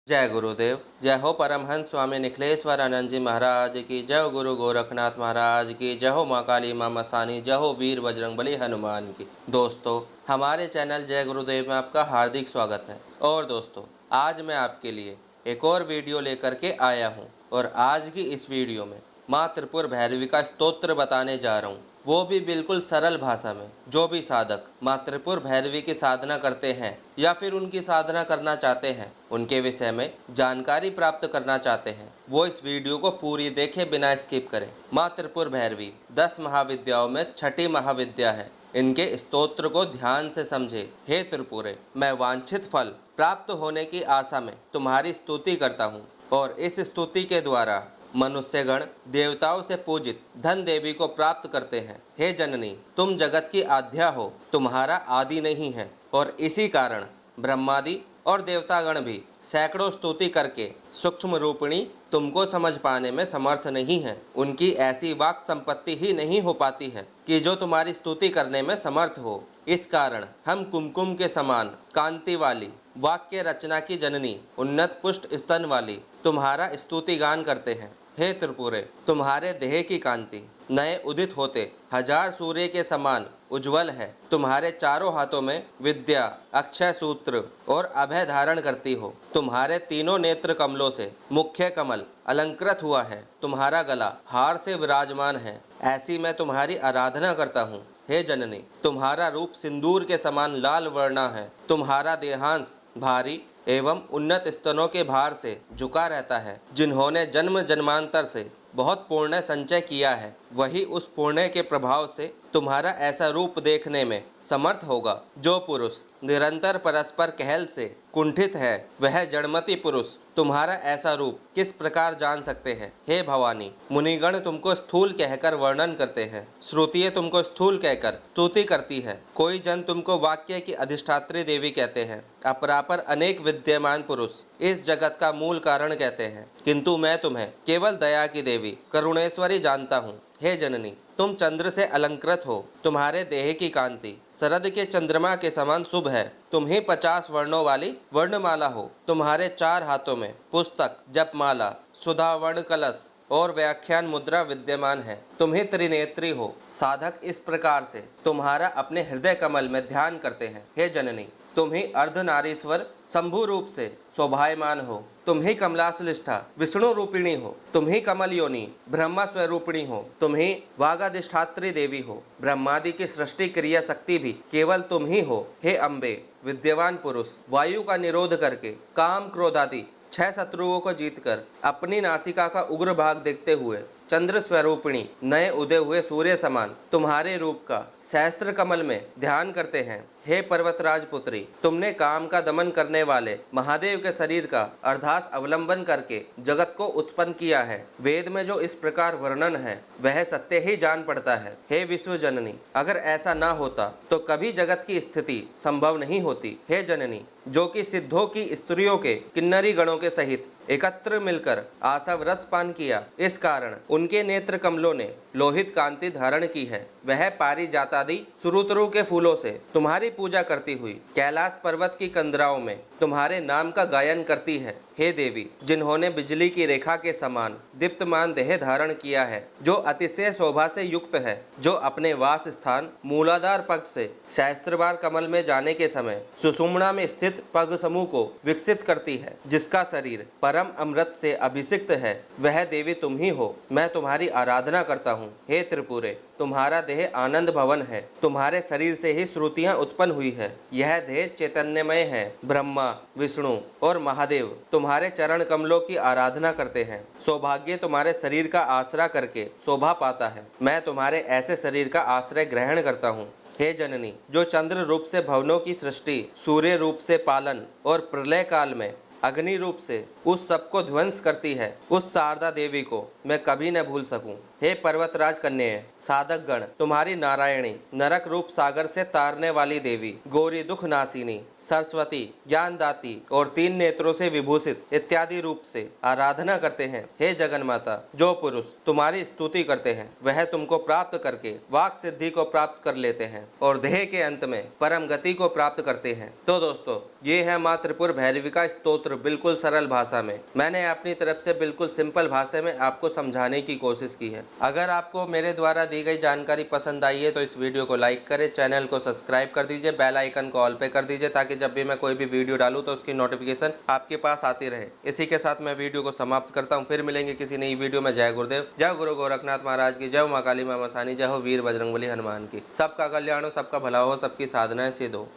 जय गुरुदेव। जय हो परमहंस स्वामी निखिलेश्वरानंद जी महाराज की, जय हो गुरु गोरखनाथ महाराज की, जय हो माँ काली माँ मसानी, जय हो वीर बजरंगबली हनुमान की। दोस्तों, हमारे चैनल जय गुरुदेव में आपका हार्दिक स्वागत है। और दोस्तों, आज मैं आपके लिए एक और वीडियो लेकर के आया हूँ और आज की इस वीडियो में माँ त्रिपुर भैरवी का स्तोत्र बताने जा रहा हूँ, वो भी बिल्कुल सरल भाषा में। जो भी साधक माँ त्रिपुर भैरवी की साधना करते हैं या फिर उनकी साधना करना चाहते हैं, उनके विषय में जानकारी प्राप्त करना चाहते हैं, वो इस वीडियो को पूरी देखें, बिना स्किप करें। माँ त्रिपुर भैरवी 10 महाविद्याओं में छठी महाविद्या है। इनके स्तोत्र को ध्यान से समझे। हे त्रिपुरे, मैं वांछित फल प्राप्त होने की आशा में तुम्हारी स्तुति करता हूँ और इस स्तुति के द्वारा मनुष्यगण देवताओं से पूजित धन देवी को प्राप्त करते हैं। हे जननी, तुम जगत की आद्या हो, तुम्हारा आदि नहीं है और इसी कारण ब्रह्मादि और देवतागण भी सैकड़ों स्तुति करके सूक्ष्म रूपिणी तुमको समझ पाने में समर्थ नहीं है। उनकी ऐसी वाक संपत्ति ही नहीं हो पाती है कि जो तुम्हारी स्तुति करने में समर्थ हो। इस कारण हम कुमकुम के समान कांति वाली, वाक्य रचना की जननी, उन्नत पुष्ट स्तन वाली तुम्हारा स्तुति गान करते हैं। हे त्रिपुरे, तुम्हारे देह की कांति नए उदित होते हजार सूर्य के समान उज्जवल है। तुम्हारे चारों हाथों में विद्या, अक्षय सूत्र और अभय धारण करती हो। तुम्हारे तीनों नेत्र कमलों से मुख्य कमल अलंकृत हुआ है। तुम्हारा गला हार से विराजमान है। ऐसी मैं तुम्हारी आराधना करता हूँ। हे जननी, तुम्हारा रूप सिंदूर के समान लाल वर्णा है। तुम्हारा देहांश भारी एवं उन्नत स्तनों के भार से झुका रहता है। जिन्होंने जन्म जन्मांतर से बहुत पुण्य संचय किया है, वही उस पुण्य के प्रभाव से तुम्हारा ऐसा रूप देखने में समर्थ होगा। जो पुरुष निरंतर परस्पर कहल से कुंठित है, वह जड़मति पुरुष तुम्हारा ऐसा रूप किस प्रकार जान सकते हैं। हे भवानी, मुनिगण तुमको स्थूल कहकर वर्णन करते हैं, श्रुतियाँ तुमको स्थूल कहकर स्तुति करती है। कोई जन तुमको वाक्य की अधिष्ठात्री देवी कहते हैं। अपरापर अनेक विद्यमान पुरुष इस जगत का मूल कारण कहते हैं, किंतु मैं तुम्हें केवल दया की देवी करुणेश्वरी जानता हूँ। हे जननी, तुम चंद्र से अलंकृत हो। तुम्हारे देह की कांति शरद के चंद्रमा के समान शुभ है। तुम ही 50 वर्णों वाली वर्णमाला हो। तुम्हारे 4 हाथों में पुस्तक, जपमाला, सुधावर्ण कलश और व्याख्यान मुद्रा विद्यमान है। तुम ही त्रिनेत्री हो। साधक इस प्रकार से तुम्हारा अपने हृदय कमल में ध्यान करते हैं। हे जननी, तुम ही अर्धनारीश्वर शंभु रूप से शोभायमान हो। तुम ही कमलासलिष्ठा विष्णु रूपिणी हो। तुम ही कमल योनि ब्रह्मा स्वरूपिणी हो। तुम ही वागाधिष्ठात्री देवी हो। ब्रह्मादि की सृष्टि क्रिया शक्ति भी केवल तुम ही हो। हे अम्बे, विद्यवान पुरुष वायु का निरोध करके काम क्रोध आदि 6 शत्रुओं को जीतकर अपनी नासिका का उग्र भाग देखते हुए चंद्र स्वरूपिणी नए उदय हुए सूर्य समान तुम्हारे रूप का सहस्त्र कमल में ध्यान करते हैं। हे पर्वतराज पुत्री, तुमने काम का दमन करने वाले महादेव के शरीर का अर्धास अवलंबन करके जगत को उत्पन्न किया है। वेद में जो इस प्रकार वर्णन है, वह सत्य ही जान पड़ता है। हे विश्व जननी, अगर ऐसा ना होता तो कभी जगत की स्थिति संभव नहीं होती। हे जननी, जो कि सिद्धों की स्त्रियों के किन्नरी गणों के सहित एकत्र मिलकर आसव रस पान किया, इस कारण उनके नेत्र कमलों ने लोहित कांति धारण की है। वह पारिजातादि सुरुतरु के फूलों से तुम्हारी पूजा करती हुई कैलाश पर्वत की कंदराओं में तुम्हारे नाम का गायन करती है। हे देवी, जिन्होंने बिजली की रेखा के समान दीप्तमान देह धारण किया है, जो अतिशय शोभा से युक्त है, जो अपने वास स्थान मूलाधार पग से सहस्त्रबार कमल में जाने के समय सुषुम्ना में स्थित पग समूह को विकसित करती है, जिसका शरीर परम अमृत से अभिषिक्त है, वह देवी तुम ही हो। मैं तुम्हारी आराधना करता हूँ। हे त्रिपुरे, तुम्हारा देह आनंद भवन है। तुम्हारे शरीर से ही श्रुतियाँ उत्पन्न हुई है। यह देह चैतन्यमय है। ब्रह्मा, विष्णु और महादेव तुम्हारे चरण कमलों की आराधना करते हैं। सौभाग्य तुम्हारे शरीर का आश्रय करके शोभा पाता है। मैं तुम्हारे ऐसे शरीर का आश्रय ग्रहण करता हूँ। हे जननी, जो चंद्र रूप से भवनों की सृष्टि, सूर्य रूप से पालन और प्रलय काल में अग्नि रूप से उस सब को ध्वंस करती है, उस शारदा देवी को मैं कभी न भूल सकूं। हे पर्वतराज कन्या, साधक गण, तुम्हारी नारायणी, नरक रूप सागर से तारने वाली देवी, गौरी दुख नासिनी, सरस्वती, ज्ञानदाती और 3 नेत्रों से विभूषित इत्यादि रूप से आराधना करते हैं। हे जगन माता, जो पुरुष तुम्हारी स्तुति करते हैं वह तुमको प्राप्त करके वाक सिद्धि को प्राप्त कर लेते हैं और देह के अंत में परम गति को प्राप्त करते हैं। तो दोस्तों, ये है माँ त्रिपुर भैरवी का स्तोत्र, बिल्कुल सरल भाषा में। मैंने अपनी तरफ से बिल्कुल सिंपल भाषा में आपको समझाने की कोशिश की है। अगर आपको मेरे द्वारा दी गई जानकारी पसंद आई है तो इस वीडियो को लाइक करें, चैनल को सब्सक्राइब कर दीजिए, बेल आइकन को ऑल पे कर दीजिए ताकि जब भी मैं कोई भी वीडियो डालूं तो उसकी नोटिफिकेशन आपके पास आती रहे। इसी के साथ मैं वीडियो को समाप्त करता हूँ। फिर मिलेंगे किसी नई वीडियो में। जय गुरुदेव, जय गुरु गोरखनाथ महाराज की, जय माँ काली माँ मसानी, जय हो वीर बजरंगबली हनुमान की। सबका कल्याण हो, सबका भला हो, सबकी साधनाएं सिद्ध हो।